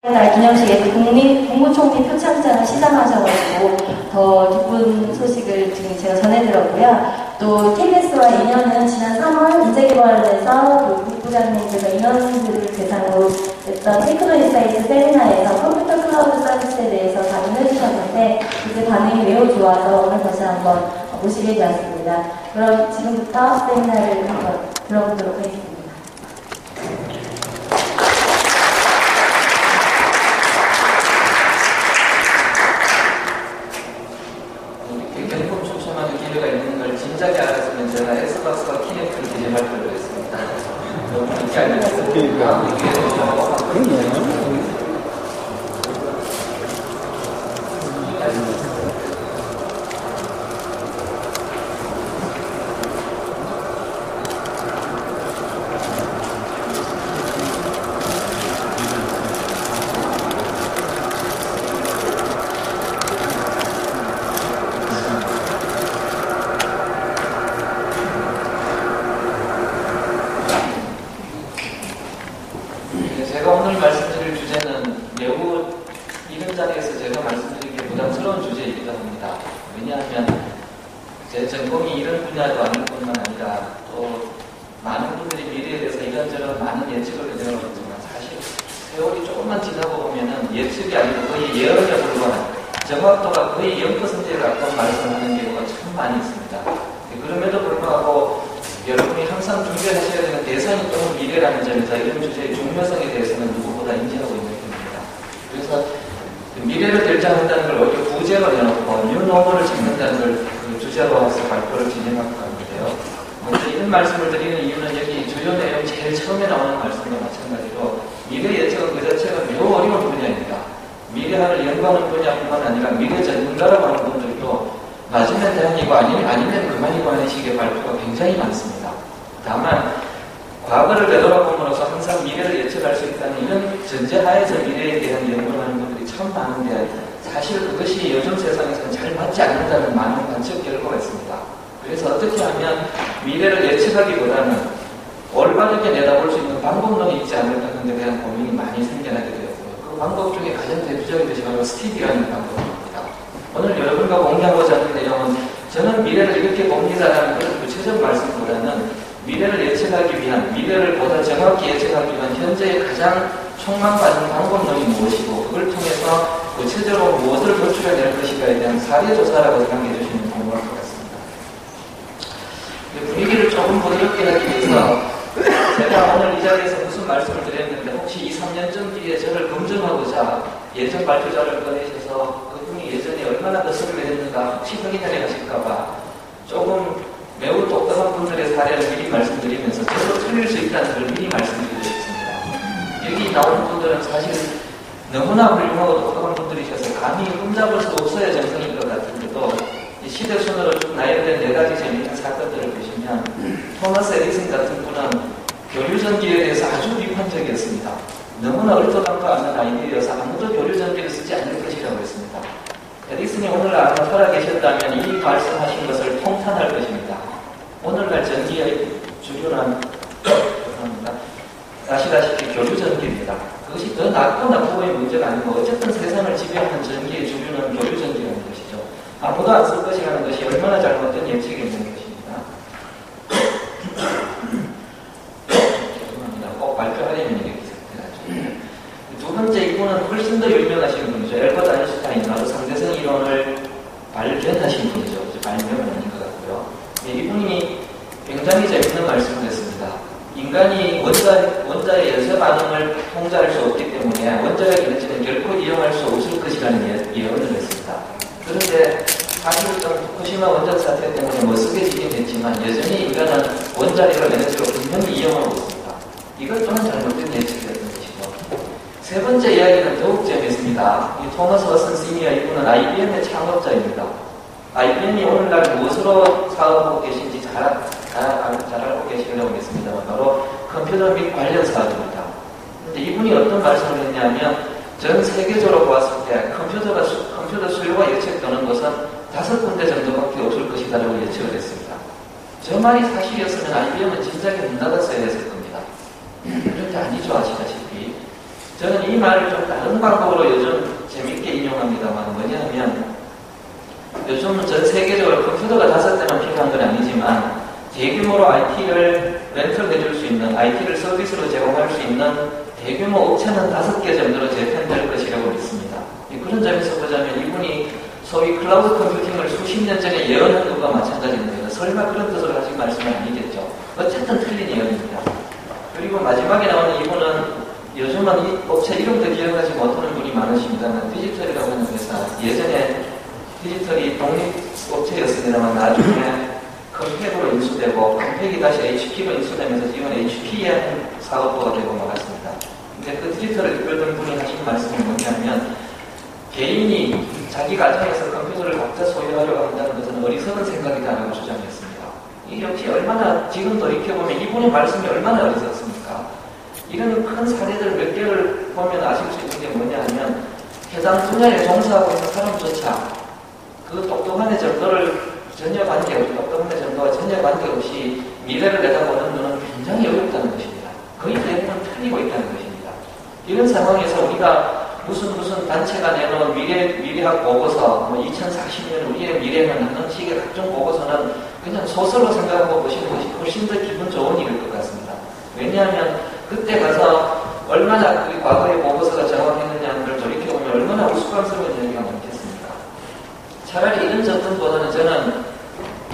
기념식에서 국무총리 표창장을 시상하셔가지고 더 기쁜 소식을 지금 제가 전해드렸고요. 또 KBS와 인연은 지난 3월 인재개발에서 국부장님께서 인원들을 대상으로 했던 테크노인사이트 세미나에서 컴퓨터 클라우드 서비스에 대해서 강의를 해주셨는데 그때 반응이 매우 좋아서 오늘 다시 한번 모시게 되었습니다. 그럼 지금부터 세미나를 한번 들어보도록 하겠습니다. 진작에 알았으면 제가 엑스박스와 키넥트를 디자인할 걸 했습니다. 너무 늦게 알려주셨습니다. 제가 오늘 말씀드릴 주제는 매우 이런 자리에서 제가 말씀드리기 부담스러운 주제이기도 합니다. 왜냐하면 제 전공이 이런 분야도 아닐 뿐만 아니라 또 많은 분들이 미래에 대해서 이런저런 많은 예측을 해내었지만 사실 세월이 조금만 지나고 보면은 예측이 아니고 거의 예언에 불과한 정확도가 거의 0%에 가까운 말씀하는 경우가 참 많이 있습니다. 그럼에도 불구하고 여러분이 항상 준비하셔야 되는 대선이 또는 미래라는 점에서 이런 주제의 중요성에 대해서는 누구보다 인지하고 있는 편입니다. 그래서 미래를 결정한다는 걸 오히려 부제로 해놓고 뉴노멀을 짓는다는 걸 주제로 해서 발표를 진행하고 있는데요. 먼저 이런 말씀을 드리는 이유는 여기 주요 내용 제일 처음에 나오는 말씀과 마찬가지로 미래 예측은 그 자체가 매우 어려운 분야입니다. 미래학을 연구하는 분야뿐만 아니라 미래 전문가라고 하는 분들도 맞으면 다행이고 아니면 그만이고 하는 식의 발표가 굉장히 많습니다. 다만 과거를 되돌아봄으로써 항상 미래를 예측할 수 있다는 이런 전제하에서 미래에 대한 연구를 하는 분들이 참 많은데 사실 그것이 요즘 세상에서는 잘 맞지 않는다는 많은 관측 결과가 있습니다. 그래서 어떻게 하면 미래를 예측하기보다는 올바르게 내다볼 수 있는 방법론이 있지 않을까 하는 데 대한 고민이 많이 생겨나게 되었고요. 그 방법 중에 가장 대표적인 것이 바로 스티디라는 방법입니다. 오늘 여러분과 공유하고자 하는 내용은 저는 미래를 이렇게 봅니다라는 그런 구체적 말씀보다는 미래를 예측하기 위한, 미래를 보다 정확히 예측하기 위한 현재의 가장 촉망받는 방법론이 무엇이고 그걸 통해서 구체적으로 무엇을 도출해낼 것인가에 대한 사례조사라고 생각해 주시면 좋을 것 같습니다. 분위기를 조금 부드럽게 하기 위해서 제가 오늘 이 자리에서 무슨 말씀을 드렸는데 혹시 2, 3년 전 뒤에 저를 검증하고자 예전 발표자를 꺼내셔서 그분이 예전에 얼마나 거슬을 했는가 혹시 확인하려 하실까봐 조금 매우 똑똑한 분들의 사례를 미리 말씀드리면서 저도 틀릴 수 있다는 걸 미리 말씀드리겠습니다. 여기 나오는 분들은 사실 너무나 훌륭하고 똑똑한 분들이셔서 감히 흠잡을 수 없어야 정상인 것 같은데도 이 시대 순으로 쭉 나열된 4가지 재미있는 사건들을 보시면 토마스 에디슨 같은 분은 교류전기에 대해서 아주 비판적이었습니다. 너무나 얼토당도 않는 아이디어여서 아무도 교류전기를 쓰지 않을 것이라고 했습니다. 에디슨이 오늘날 아마 살아계셨다면 이 말씀하신 것을 통탄할 것입니다. 오늘날 전기의 주류는 아시다시피 교류전기입니다. 그것이 더 낫고 나쁘고의 문제가 아니고 어쨌든 세상을 지배하는 전기의 주류는 교류전기라는 것이죠. 아무도 안 쓸 것이라는 것이 얼마나 잘못된 예측이 있는 것입니다. 죄송합니다. 꼭 발표하려면 이렇게 생각해가지고. 두 번째 이분은 훨씬 더 유명하신 분이죠. 엘버트 아인슈타인, 바로 상대성 이론을 발견하신 분이죠. 발명은 아닌 것 같고요. 이분이 굉장히 재밌는 말씀을 했습니다. 인간이 원자의 연쇄 반응을 통제할 수 없기 때문에 원자력 에너지는 결코 이용할 수 없을 것이라는 예언을 했습니다. 그런데 사실상 후쿠시마 원전 사태 때문에 못쓰게지긴 했지만 여전히 인간은 원자력을 에너지로 분명히 이용하고 있습니다. 이것 또한 잘못된 예측이었던 것이죠. 세 번째 이야기는 더욱 재미있습니다. 이 토머스 워슨 시니어 이분은 IBM의 창업자입니다. IBM이 오늘날 무엇으로 사업하고 계신지 잘 알고 계시려고 하겠습니다만 바로 컴퓨터 및 관련 사업입니다. 그런데 이분이 어떤 말씀을 했냐면 전 세계적으로 보았을 때 컴퓨터 수요가 예측되는 것은 5군데 정도밖에 없을 것이다라고 예측을 했습니다. 저 말이 사실이었으면 IBM은 진작에 문 닫았어야 했을 겁니다. 그런데 아니죠. 아시다시피 저는 이 말을 좀 다른 방법으로 요즘 재밌게 인용합니다만 뭐냐면 요즘은 전 세계적으로 컴퓨터가 5대만 필요한 건 아니지만 대규모로 IT를 렌털해줄 수 있는, IT를 서비스로 제공할 수 있는 대규모 업체는 5개 정도로 재편될 것이라고 믿습니다. 그런 점에서 보자면 이분이 소위 클라우드 컴퓨팅을 수십 년 전에 예언한 것과 마찬가지입니다. 설마 그런 뜻으로 하신 말씀은 아니겠죠. 어쨌든 틀린 예언입니다. 그리고 마지막에 나오는 이분은 요즘은 이 업체 이름도 기억하지 못하는 분이 많으십니다만 디지털이라고 하는 회사, 예전에 디지털이 독립업체였습니다만 나중에 컴팩으로 인수되고 컴팩이 다시 HP로 인수되면서 지금 HP의 사업부가 되고 말았습니다. 근데 그 디지털을 이끌던 분이 하신 말씀이 뭐냐면 개인이 자기 가정에서 컴퓨터를 각자 소유하려고 한다는 것은 어리석은 생각이다라고 주장했습니다. 이 역시 얼마나 지금 돌이켜보면 이분의 말씀이 얼마나 어리석습니까? 이런 큰 사례들 몇 개를 보면 아실 수 있는 게 뭐냐 하면 해당 분야에 종사하고 있는 사람조차 그 똑똑한 애 정도를 전혀 관계없이, 똑똑한 애 정도와 전혀 관계없이 미래를 내다보는 눈은 굉장히 어렵다는 것입니다. 거의 대부분 틀리고 있다는 것입니다. 이런 상황에서 우리가 무슨 단체가 내놓은 미래학 보고서, 2040년 우리의 미래는 하는 식의 각종 보고서는 그냥 소설로 생각하고 보시는 것이 훨씬 더 기분 좋은 일일 것 같습니다. 왜냐하면 그때 가서 얼마나 그 과거의 보고서가 정확했느냐를 돌이켜보면 얼마나 우스꽝스러운 이야기가 많겠습니까? 차라리 이런 접근보다는 저는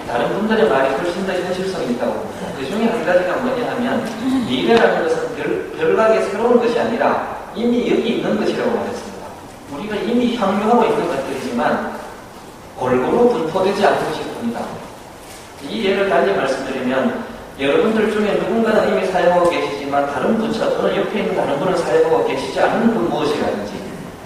다른 분들의 말이 훨씬 더 현실성이 있다고 봅니다. 그 중에 한 가지가 뭐냐 하면 미래라는 것은 별나게 새로운 것이 아니라 이미 여기 있는 것이라고 말했습니다. 우리가 이미 향유하고 있는 것들이지만 골고루 분포되지 않은 것일 뿐이다. 이 예를 달리 말씀드리면 여러분들 중에 누군가는 이미 사용하고 계시지만 다른 부처 또는 옆에 있는 다른 분은 사용하고 계시지 않은 그 무엇이라든지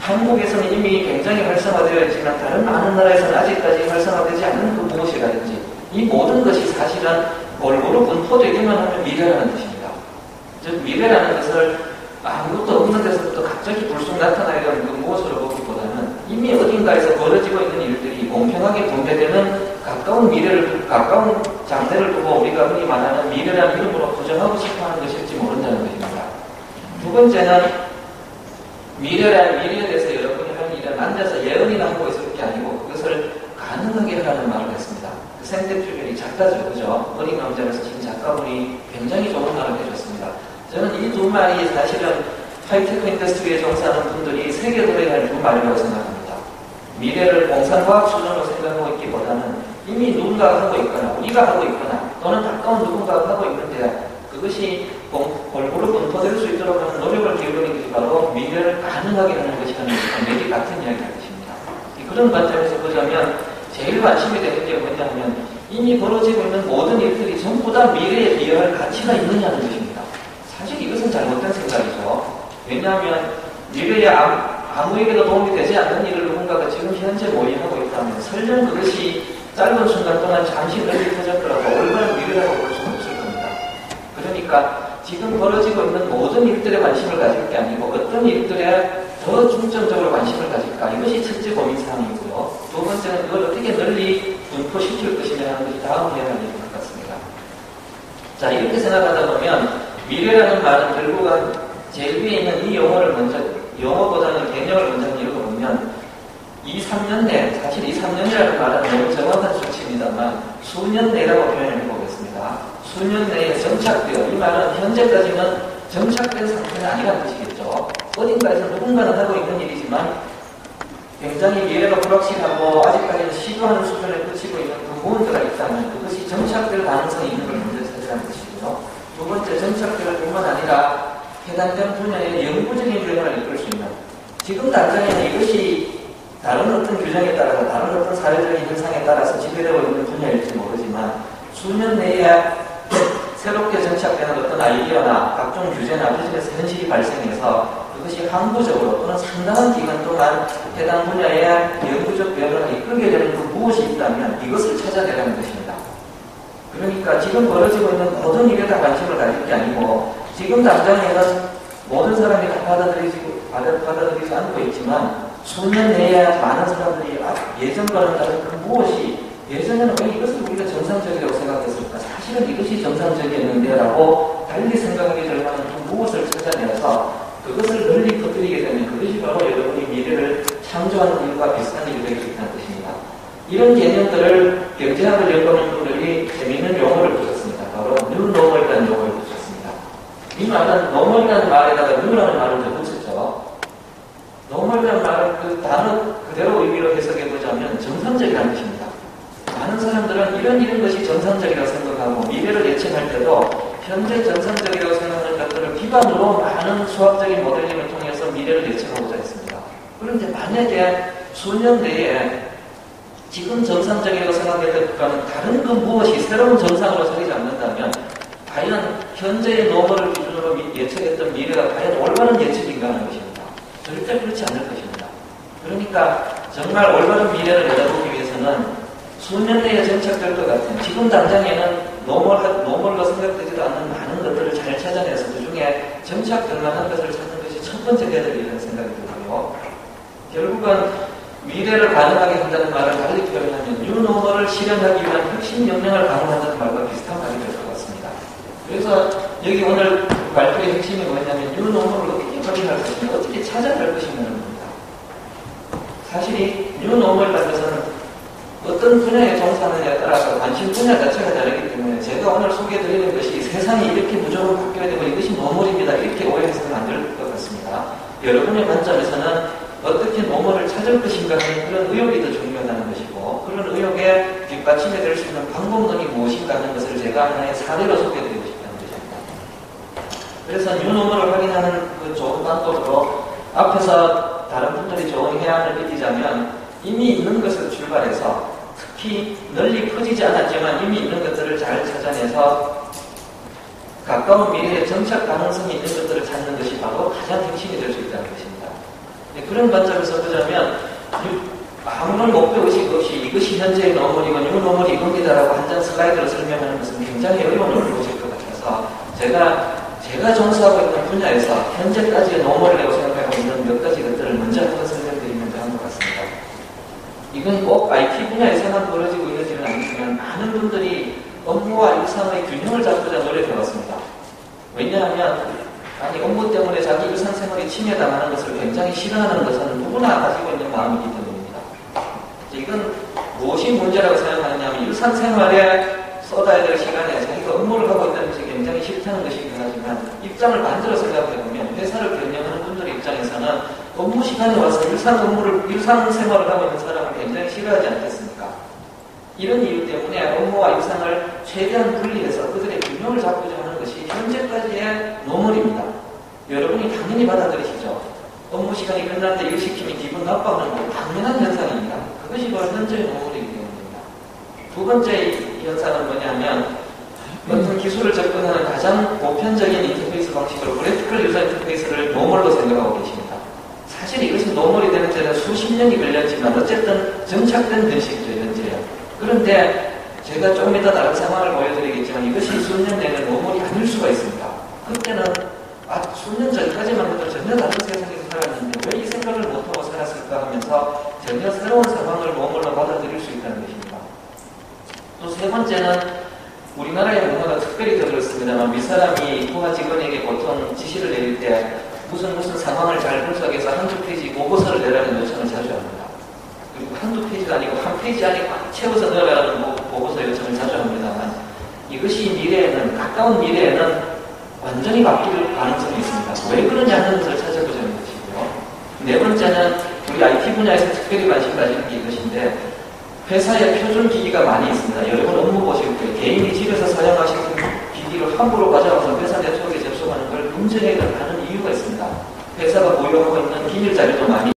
한국에서는 이미 굉장히 활성화되어 있지만 다른 많은 나라에서는 아직까지 활성화되지 않은 그 무엇이라든지 이 모든 것이 사실은 골고루 분포되기만 하면 미래라는 뜻입니다. 즉 미래라는 것을 아무것도 없는 데서부터 갑자기 불쑥 나타나려는 그 무엇으로 보기보다는 이미 어딘가에서 벌어지고 있는 일들이 공평하게 분배되는 가까운 미래를, 가까운 장래를 두고 우리가 흔히 말하는 미래라는 이름으로 부정하고 싶어 하는 것일지 모른다는 것입니다. 두 번째는 미래에 대해서 여러분이 하는 일은 앉아서 예언이나 하고 있을 게 아니고 그것을 가능하게 하라는 말을 했습니다. 그 생텍주별이 작가죠, 그죠? 어린 남자에서 지금 작가분이 굉장히 좋은 말을 해줬습니다. 저는 이 두 말이 사실은 하이테크 인더스트리에 종사하는 분들이 새겨들어야 할 두 말이라고 생각합니다. 미래를 공상과학 수준으로 생각하고 있기보다는 이미 누군가가 하고 있거나 우리가 하고 있거나 또는 가까운 누군가가 하고 있는데 그것이 골고루 분포될 수 있도록 하는 노력을 기울이는 것이 바로 미래를 가능하게 하는 것이라는 매기 같은 이야기가 것입니다. 그런 관점에서 보자면 제일 관심이 되는 게 뭐냐면 이미 벌어지고 있는 모든 일들이 전부 다 미래에 비할 가치가 있느냐는 것입니다. 사실 이것은 잘못된 생각이죠. 왜냐하면 미래에 아무에게도 도움이 되지 않는 일을 누군가가 지금 현재 모의하고 있다면 설령 그것이 짧은 순간 동안 잠시 널리 터졌더라도 올바른 미래라고 볼 수는 없을 겁니다. 그러니까 지금 벌어지고 있는 모든 일들에 관심을 가질 게 아니고 어떤 일들에 더 중점적으로 관심을 가질까 이것이 첫째 고민사항이고요. 두 번째는 그걸 어떻게 널리 분포시킬 것이냐 하는 것이 다음 이야기가 될 것 같습니다. 자, 이렇게 생각하다 보면 미래라는 말은 결국은 제일 위에 있는 이 용어를 먼저, 용어보다는 개념을 먼저 읽어보면 2, 3년 내, 사실 2, 3년이라는 말은 너무 정확한 수치입니다만 수년 내라고 표현을 해보겠습니다. 수년 내에 정착되어, 이 말은 현재까지는 정착된 상태는 아니라는 뜻이겠죠. 어딘가에서 누군가는 하고 있는 일이지만 굉장히 미래가 불확실하고 아직까지는 시도하는 수준에 그치고 있는 그 무언가가 있다면 그것이 정착될 가능성이 있는 걸 먼저 찾으라는 것이고요. 두 번째, 정착될 뿐만 아니라 해당된 분야의 영구적인 변화를 이끌 수 있는 지금 당장에는 이것이 다른 어떤 규정에 따라서 다른 어떤 사회적인 현상에 따라서 지배되고 있는 분야일지 모르지만 수년 내에 새롭게 정착되는 어떤 아이디어나 각종 규제나 비즈니스 현실이 발생해서 그것이 항구적으로 또는 상당한 기간 동안 해당 분야의 영구적 변화를 이끌게 되는 그 무엇이 있다면 이것을 찾아내라는 것입니다. 그러니까 지금 벌어지고 있는 모든 일에 다 관심을 가질 게 아니고 지금 당장에는 모든 사람이 다 받아들이지 않고 있지만 수년 내에 많은 사람들이 예전과는 다른 그 무엇이 예전에는 왜 이것을 우리가 정상적이라고 생각했을까? 사실은 이것이 정상적이었는데 라고 달리 생각하게 될 만한 그 무엇을 찾아내서 그것을 널리 퍼뜨리게 되면 그것이 바로 여러분이 미래를 창조하는 일과 비슷한 일이 될 수 있다는 것입니다. 이런 개념들을 경제학을 연구하는 분들이 재미있는 용어를 붙였습니다. 바로 뉴노멀이라는 용어를 붙였습니다. 이 말은 노멀이라는 말에다가 뉴라는 말을 더 붙였죠. 노멀이라는 말은 그 단어 그대로 의미로 해석해보자면 정상적이라는 것입니다. 많은 사람들은 이런 것이 정상적이라고 생각하고 미래를 예측할 때도 현재 정상적이라고 생각하는 것들을 기반으로 많은 수학적인 모델링을 통해서 미래를 예측하고자 했습니다. 그런데 만약에 수년 내에 지금 정상적이라고 생각했던 것과는 다른 그 무엇이 새로운 정상으로 자리 잡는다면 과연 현재의 노멀을 기준으로 예측했던 미래가 과연 올바른 예측인가 하는 것입니다. 절대 그렇지 않을 것입니다. 그러니까 정말 올바른 미래를 내다보기 위해서는 수년 내에 정착될 것 같은 지금 당장에는 노멀로 생각되지도 않는 많은 것들을 잘 찾아내서 그 중에 정착될 만한 것을 찾는 것이 첫 번째 해야 될 일이라는 생각이 들고요. 결국은 미래를 가능하게 한다는 말을 달리 표현하면 뉴노멀을 실현하기 위한 핵심 역량을 가능한다는 말과 비슷한 말이 될 것 같습니다. 그래서 여기 오늘 발표의 핵심이 뭐냐면 뉴노멀을 어떻게 확인할 것인가, 어떻게 찾아낼 것인가는 겁니다. 사실 이 뉴노멀이라는 것은 어떤 분야에 종사하느냐에 따라서 관심 분야 자체가 다르기 때문에 제가 오늘 소개해드리는 것이 세상이 이렇게 무조건 바뀌어야 되고 이것이 노멀입니다. 이렇게 오해해서는 안 될 것 같습니다. 여러분의 관점에서는 어떻게 노멀을 찾을 것인가 하는 그런 의욕이 더 중요하다는 것이고 그런 의욕에 뒷받침이 될 수 있는 방법론이 무엇인가 하는 것을 제가 하나의 사례로 소개해드리고 싶다는 것입니다. 그래서 뉴노멀을 확인하는 그 좋은 방법으로 앞에서 다른 분들이 좋은 해안을 삐지자면 이미 있는 것을 출발해서 특히 널리 퍼지지 않았지만 이미 있는 것들을 잘 찾아내서 가까운 미래에 정착 가능성이 있는 것들을 찾는 것이 바로 가장 핵심이 될 수 있다는 것입니다. 그런 관점에서 보자면 아무런 목표의식 없이 이것이 현재의 노멀이고 뉴노멀이 이겁니다라고 한 장 슬라이드로 설명하는 것은 굉장히 어려운 일이실 것 같아서 제가 종사하고 있는 분야에서 현재까지의 노멀이라고 생각하고 있는 몇 가지 것들을 먼저 한번 설명드리면 좋을 것 같습니다. 이건 꼭 IT 분야에서만 벌어지고 있는지는 아니지만 많은 분들이 업무와 일상의 균형을 잡고자 노력해왔습니다. 왜냐하면 업무 때문에 자기 일상생활이 침해당하는 것을 굉장히 싫어하는 것은 누구나 가지고 있는 마음이기 때문입니다. 이건 무엇이 문제라고 생각하느냐 하면 일상생활에 쏟아야 될 시간에 자기가 업무를 하고 있다는 것이 굉장히 싫다는 것이긴 하지만 입장을 반대로 생각해보면 회사를 경영하는 분들의 입장에서는 업무 시간에 와서 일상생활을 하고 있는 사람을 굉장히 싫어하지 않겠습니까? 이런 이유 때문에 업무와 일상을 최대한 분리해서 그들의 균형을 잡고자 하는 것이 현재까지의 노멀입니다. 여러분이 당연히 받아들이시죠. 업무 시간이 끝났는데 일 시키면 기분 나빠하는 건 당연한 현상입니다. 그것이 바로 현재의 노멀이기 때문입니다. 두 번째 현상은 뭐냐면 어떤 기술을 접근하는 가장 보편적인 인터페이스 방식으로 그래피컬 유저 인터페이스를 노멀로 생각하고 계십니다. 사실 이것이 노멀이 되는 데는 수십 년이 걸렸지만 어쨌든 정착된 현실이죠, 현재요. 그런데 제가 조금 이따 다른 상황을 보여드리겠지만 이것이 수년 내는 노멀이 아닐 수가 있습니다. 그때는 수년 전까지만 해도 전혀 다른 세상에서 살았는데 왜 이 생각을 못하고 살았을까 하면서 전혀 새로운 상황을 노멀로 받아들일 수 있다는 것입니다. 또 세 번째는 우리나라의 문화가 특별히 더 그렇습니다만 윗사람이 부하 직원에게 보통 지시를 내릴 때 무슨 상황을 잘 분석해서 한두 페이지 보고서를 내라는 요청을 자주 합니다. 그리고 한두 페이지가 아니고 한 페이지 안에 꽉 채워서 넣으라는 보고서 요청을 자주 합니다만 이것이 미래에는 가까운 미래에는 완전히 바뀔 가능성이 있습니다. 왜 그러냐 하는 것을 찾아보자는 것이고요. 네 번째는 우리 IT 분야에서 특별히 관심 가지는 게 이것인데 회사에 표준 기기가 많이 있습니다. 여러분 업무 보실 때 개인이 집에서 사용하시는 기기를 함부로 가져와서 회사 네트워크에 접속하는 걸 금지해야 하는 이유가 있습니다. 회사가 보유하고 있는 기밀 자료도 많이